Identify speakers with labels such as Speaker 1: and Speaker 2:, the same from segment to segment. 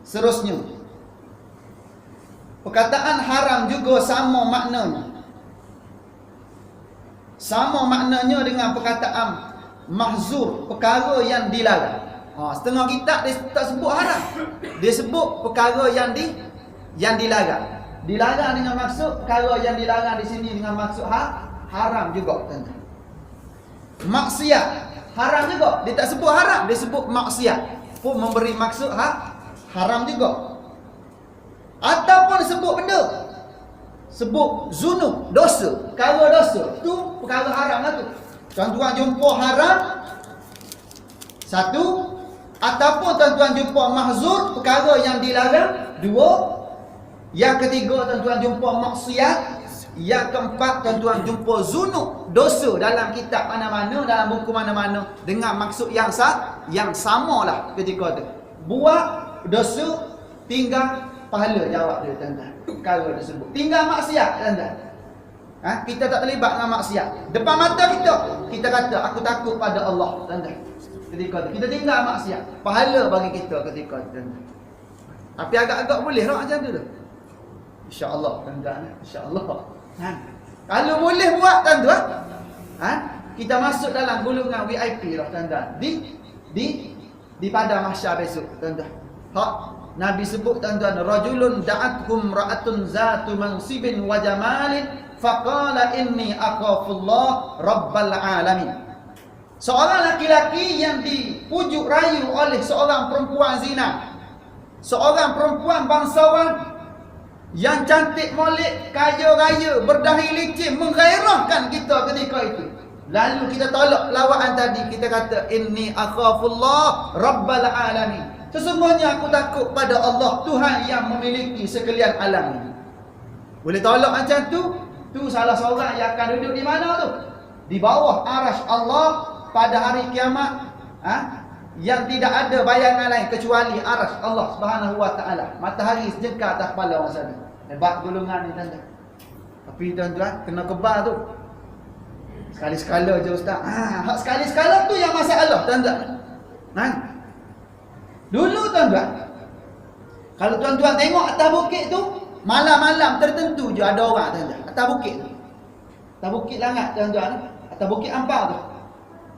Speaker 1: Seterusnya, perkataan haram juga sama maknanya. Sama maknanya dengan perkataan mahzur, perkara yang dilarang. Setengah kitab dia tak sebut haram. Dia sebut perkara yang dilarang. Dilarang dengan maksud perkara yang dilarang di sini dengan maksud haram juga, tuan-tuan. Maksiat haram juga. Dia tak sebut haram, dia sebut maksiat. Pun memberi maksud haram juga. Ataupun sebut benda, sebut zunub, dosa, perkara dosa, tu perkara haram lah tu. Tuan-tuan jumpa haram satu, ataupun tuan-tuan jumpa mahzur, perkara yang dilarang dua. Yang ketiga, tuan-tuan jumpa maksiat. Yang keempat, tuan-tuan jumpa zunub, dosa dalam kitab mana-mana, dalam buku mana-mana dengan maksud yang samalah ketika tu. Buat dosa, tinggal pahala, jawab dia, tuan-tuan. Perkara tersebut. Tinggal maksiat, tuan-tuan. Kita tak terlibat dengan maksiat. Depan mata kita kata aku takut pada Allah, tuan-tuan. Ketika tu kita tinggal maksiat, pahala bagi kita ketika tu, tuan-tuan. Tapi agak-agak boleh tak macam tu tu? Insya-Allah, tuan-tuan. Insya-Allah. Kalau boleh buat, tuan-tuan, kita masuk dalam golongan VIP lah, tuan-tuan. Di pada mahsyar besok, tuan-tuan. Nabi sebut, tuan-tuan, rajulun da'atkum ra'atun zatu mansibin wa jamalin faqala inni akhafullah rabbal alamin. Seorang laki-laki yang dipujuk rayu oleh seorang perempuan zina, seorang perempuan bangsawan yang cantik molek, kaya raya, berdahi licin, menggairahkan kita ketika itu. Lalu kita tolak lawaan tadi, kita kata inni akhafullah rabbal alamin. Sesungguhnya aku takut pada Allah, Tuhan yang memiliki sekalian alam ini. Boleh tolak macam tu? Tu salah seorang yang akan duduk di mana tu? Di bawah arasy Allah pada hari kiamat. Yang tidak ada bayangan lain kecuali arasy Allah Subhanahu wa taala. Matahari sejengkal atas kepala masa ni. Hebat golongan ni, tuan-tuan. Tapi tuan-tuan kena kebal tu. Sekali-sekala je ustaz. Hak sekali-sekala tu yang masalah, tuan-tuan. Dulu, tuan-tuan, kalau tuan-tuan tengok atas bukit tu, malam-malam tertentu je ada orang, tuan-tuan. Atas bukit tu. Atas bukit Langat, tuan-tuan. Atas bukit Ampar tu.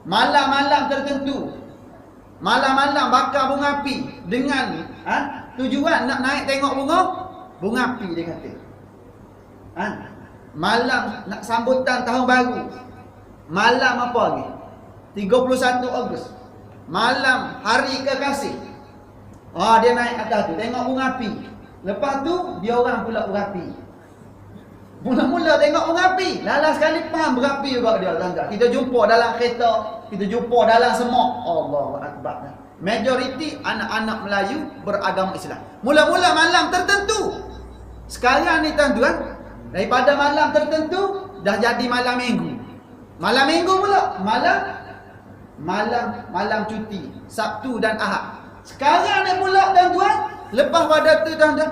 Speaker 1: Malam-malam tertentu. Malam-malam bakar bunga api dengan tujuan nak naik tengok bunga api, dia kata. Malam nak sambutan tahun baru. Malam apa lagi? 31 Ogos. Malam hari kekasih. Dia naik atas tu tengok bunga api. Lepas tu dia orang pula berapi. Mula-mula tengok berapi, lala sekali faham berapi juga dia, tuan-tuan. Kita jumpa dalam kereta, kita jumpa dalam semak. Allahu akbar. Majoriti anak-anak Melayu beragama Islam. Mula-mula malam tertentu. Sekarang ni, tuan-tuan, daripada malam tertentu dah jadi malam minggu. Malam minggu pula malam cuti, Sabtu dan Ahad. Sekarang ni pula, tuan-tuan, lepas pada tu, tuan-tuan,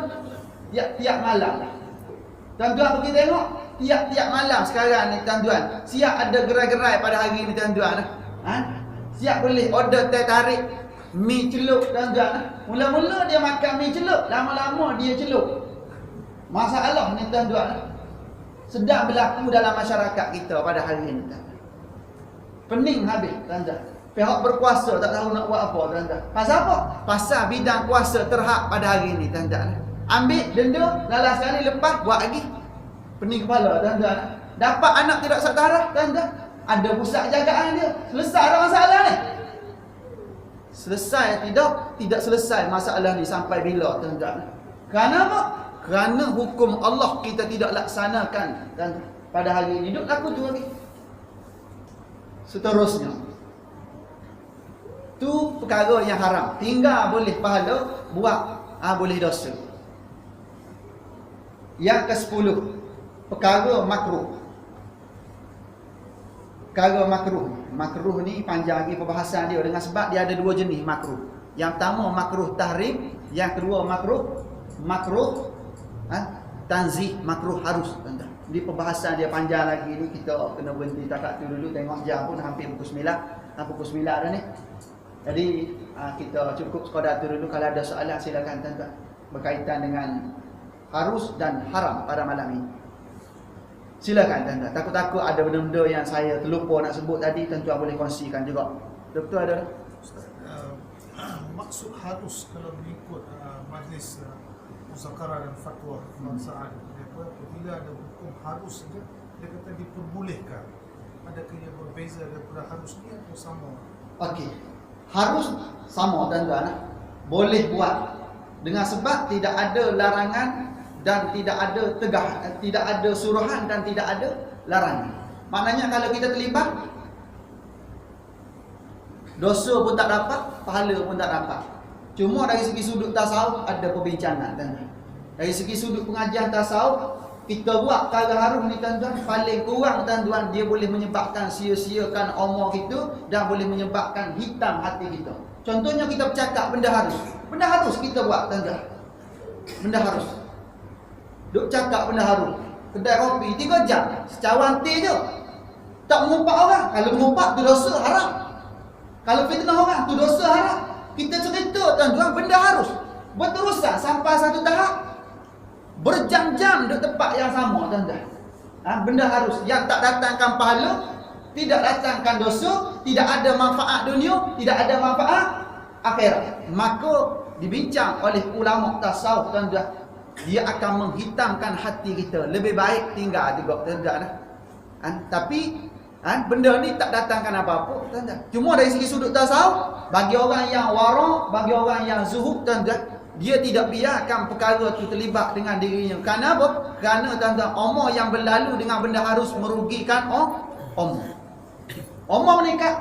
Speaker 1: tiap-tiap malam. Tuan-tuan pergi tengok, tiap-tiap malam sekarang ni, tuan-tuan, siap ada gerai-gerai pada hari ni, tuan-tuan. Siap boleh order teh tarik mi celup, tuan-tuan. Mula-mula dia makan mi celup, lama-lama dia celup. Masalah ni, tuan-tuan, sedang berlaku dalam masyarakat kita pada hari ini, tuan-tuan. Pening habis, tuan-tuan. Pihak berkuasa tak tahu nak buat apa, tuan-tuan. Pasal apa? Pasal bidang kuasa terhad pada hari ini, tuan-tuan. Ambil denda, lalas sekali, lepas buat lagi. Pening kepala, tuan-tuan. Dapat anak tidak setara, tuan-tuan. Ada pusat jagaan dia. Selesai dah masalah ni. Selesai tidak selesai masalah ni sampai bila, tuan-tuan. Kerana apa? Kerana hukum Allah kita tidak laksanakan, dan pada hari ini duduk laku tu lagi. Seterusnya, tu perkara yang haram. Tinggal boleh pahala, buat boleh dosa. Yang ke-10, perkara makruh. Perkara makruh. Makruh ni panjang lagi perbahasan dia, dengan sebab dia ada dua jenis makruh. Yang pertama makruh tahrim, yang kedua makruh tanzih, makruh harus, tuan-tuan. Di perbahasan dia panjang lagi ni, kita kena berhenti takat tu dulu, tengok jam pun hampir pukul 9. Pukul 9 dah ni. Jadi Kita cukup sekadar tu dulu. Kalau ada soalan silakan tuan-tuan berkaitan dengan harus dan haram pada malam ini. Silakan tuan-tuan. Takut-takut ada benda-benda yang saya terlupa nak sebut tadi, tuan-tuan boleh kongsikan juga. Doktor ada?
Speaker 2: Ustaz, maksud harus kalau mengikut majlis muzakarah dan fatwa kebangsaan, apabila ada hukum harus saja, dia kata diperbolehkan. Adakah ia berbeza daripada harus ni atau sama?
Speaker 1: Okey. Harus sama tuan-tuan. Boleh buat dengan sebab tidak ada larangan dan tidak ada tidak ada suruhan dan tidak ada larangan. Maknanya kalau kita terlibat, dosa pun tak dapat, pahala pun tak dapat. Cuma dari segi sudut tasawuf ada perbincangan tuan-tuan. Dari segi sudut pengajian tasawuf, kita buat perkara harum ni tuan-tuan, paling kurang tuan-tuan dia boleh menyebabkan sia-siakan umur kita dan boleh menyebabkan hitam hati kita. Contohnya kita bercakap benda harus. Benda harus kita buat tuan-tuan. Benda harus. Duk cakap benda harus. Kedai kopi 3 jam, secawanti je. Tak mengumpat orang. Kalau mengumpat tu dosa haram. Kalau fitnah orang tu dosa haram. Kita cerita tuan-tuan benda harus. Berterusan sampai satu tahap berjam-jam di tempat yang sama tuan-tuan. Benda harus yang tak datangkan pahala, tidak datangkan dosa, tidak ada manfaat dunia, tidak ada manfaat akhirat. Maka dibincang oleh ulama tasawuf tuan-tuan, dia akan menghitamkan hati kita. Lebih baik tinggal juga tuan-tuan. Tapi benda ni tak datangkan apa-apa tuan-tuan. Cuma dari segi sudut tasawuf, bagi orang yang wara', bagi orang yang zuhud tuan-tuan, dia tidak biarkan perkara itu terlibat dengan dirinya. Kerana apa? Kerana tuan-tuan, umur yang berlalu dengan benda harus merugikan umur. Umur meningkat,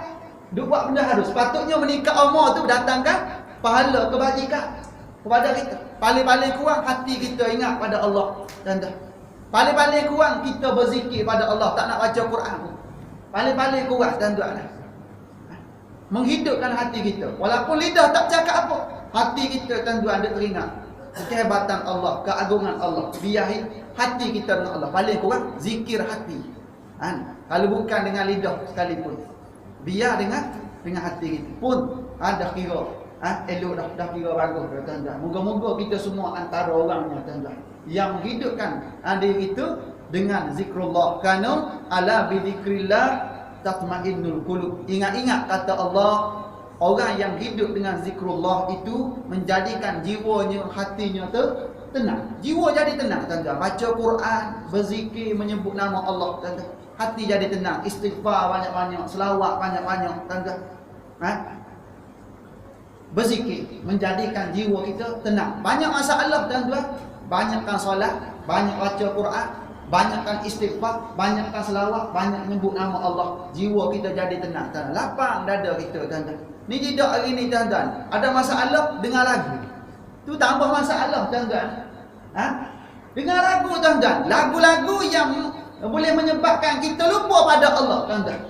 Speaker 1: duk buat benda harus. Patutnya meningkat umur tu datangkan pahala kebajikan kepada kita. Paling-paling kurang hati kita ingat pada Allah, tuan-tuan. Paling-paling kurang kita berzikir pada Allah, tak nak baca Quran. Paling-paling kurang tuan-tuan. Menghidupkan hati kita. Walaupun lidah tak cakap apa, hati kita tuan-tuan dia teringat kehebatan Allah, keagungan Allah. Biar hati kita dengan Allah. Paling kurang zikir hati. Kalau bukan dengan lidah sekalipun, biar dengan hati kita pun dah kira elok dah kira bagus tuan-tuan. Moga-moga kita semua antara orangnya tuan-tuan yang menghidupkan diri kita dengan zikrullah. Kerana ala bi zikrillah tatmainnul qulub. Ingat-ingat kata Allah, orang yang hidup dengan zikrullah itu menjadikan jiwanya, hatinya tenang. Jiwa jadi tenang tuan-tuan. Baca Quran, berzikir, menyebut nama Allah tuan-tuan, hati jadi tenang. Istighfar banyak-banyak, selawat banyak-banyak tuan-tuan. Berzikir menjadikan jiwa kita tenang. Banyak masalah tuan-tuan, banyakkan solat, banyak baca Quran, banyakkan istighfar, banyakkan selawat, banyak menyebut nama Allah, jiwa kita jadi tenang tuan-tuan. Lapang dada kita tuan-tuan. Ni tidak hari ni tuan-tuan, ada masalah dengar lagu, tu tambah masalah tuan-tuan. Dengar lagu tuan-tuan, lagu-lagu yang boleh menyebabkan kita lupa pada Allah tuan-tuan.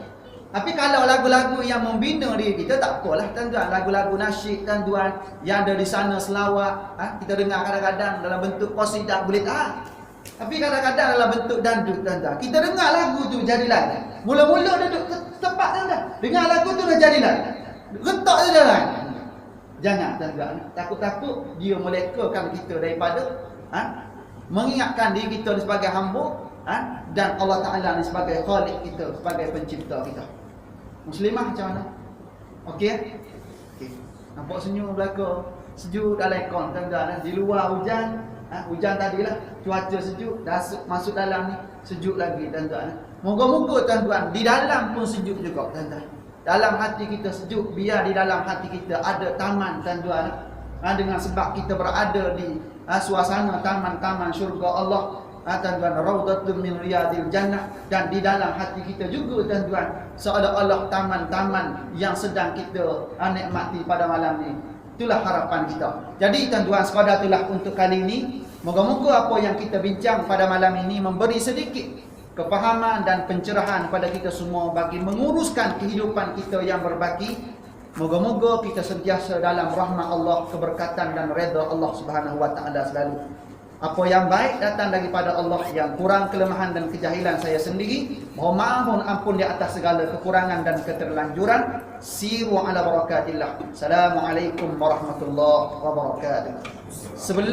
Speaker 1: Tapi kalau lagu-lagu yang membina diri kita, tak apalah tuan-tuan. Lagu-lagu nasyid tuan-tuan yang ada di sana, selawat, kita dengar kadang-kadang dalam bentuk qasidah boleh tahan. Tapi kadang-kadang dalam bentuk dandut tuan-tuan. Kita dengar lagu tu jadi lain. Mula-mula duduk tepat tuan-tuan, dengar lagu tu dah jadi lain. Retak je dah lain. Jangan tuan-tuan. Takut-takut dia melekakan kita daripada mengingatkan diri kita sebagai hamba dan Allah Ta'ala ni sebagai khalik kita, sebagai pencipta kita. Muslimah macam mana? Okey? Okey. Nampak senyum belaka, sejuk dalam aircon tuan-tuan. Di luar hujan, hujan tadilah, cuaca sejuk, dah masuk dalam ni sejuk lagi tuan-tuan. Moga-moga tuan-tuan di dalam pun sejuk juga tuan-tuan. Dalam hati kita sejuk, biar di dalam hati kita ada taman tuan-tuan. Dengan sebab kita berada di suasana taman-taman syurga Allah. Tuan-tuan, raudatun min riyadil jannah. Dan di dalam hati kita juga tuan-tuan, seolah-olah taman-taman yang sedang kita nikmati pada malam ni. Itulah harapan kita. Jadi tuan-tuan, sekadar itulah untuk kali ini. Moga-moga apa yang kita bincang pada malam ini memberi sedikit kefahaman dan pencerahan pada kita semua bagi menguruskan kehidupan kita yang berbaki. Moga-moga kita sentiasa dalam rahmat Allah, keberkatan dan redha Allah Subhanahu wa taala selalu. Apa yang baik datang daripada Allah, yang kurang kelemahan dan kejahilan saya sendiri. Mohon maaf, mohon ampun di atas segala kekurangan dan keterlanjuran. Siru ala barakatillah. Assalamualaikum warahmatullahi wabarakatuh. Sebelum